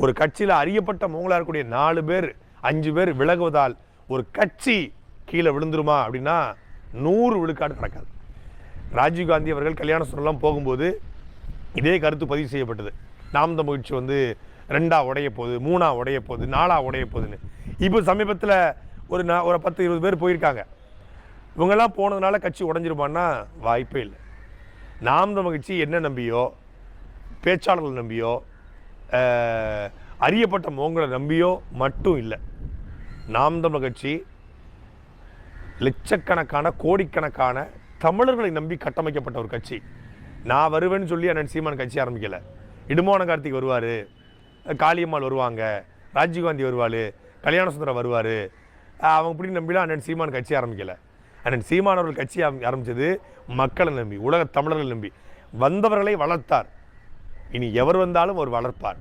ஒரு கட்சியில் அறியப்பட்ட முகங்களாக இருக்கக்கூடிய 4 பேர் 5 பேர் விலகுவதால் ஒரு கட்சி கீழே விழுந்துருமா அப்படின்னா 100 விழுக்காடு நடக்காது. ராஜீவ்காந்தி அவர்கள் கல்யாண சுரெல்லாம் போகும்போது இதே கருத்து பதிவு செய்யப்பட்டது. நாம் தமிழ் கட்சி 2ஆ உடைய போகுது, 3ஆ உடைய போகுது, 4ஆ உடைய போகுதுன்னு. இப்போ சமீபத்தில் ஒரு 10-20 பேர் போயிருக்காங்க. இவங்கெல்லாம் போனதுனால கட்சி உடஞ்சிருமான்னா வாய்ப்பே இல்லை. நாம் தமிழ் கட்சி என்ன நம்பியோ, பேச்சாளர்கள் நம்பியோ, அறியப்பட்ட முகங்களை நம்பியோ மட்டும் இல்லை. நாம் தமிழ் கட்சி லட்சக்கணக்கான கோடிக்கணக்கான தமிழர்களை நம்பி கட்டமைக்கப்பட்ட ஒரு கட்சி. நான் வருவேன்னு சொல்லி அண்ணன் சீமான் கட்சி ஆரம்பிக்கலை. இடுமான கார்த்திக் வருவார், காளியம்மாள் வருவாங்க, ராஜீவ்காந்தி வருவார், கல்யாண சுந்தரம் வருவார், அவங்க இப்படி நம்பிலாம் அண்ணன் சீமான் கட்சி ஆரம்பிக்கலை. அண்ணன் சீமான் அவர்கள் கட்சி ஆரம்பித்தது மக்களை நம்பி, உலக தமிழர்கள் நம்பி. வந்தவர்களை வளர்த்தார். இனி எவர் வந்தாலும் அவர் வளர்ப்பார்.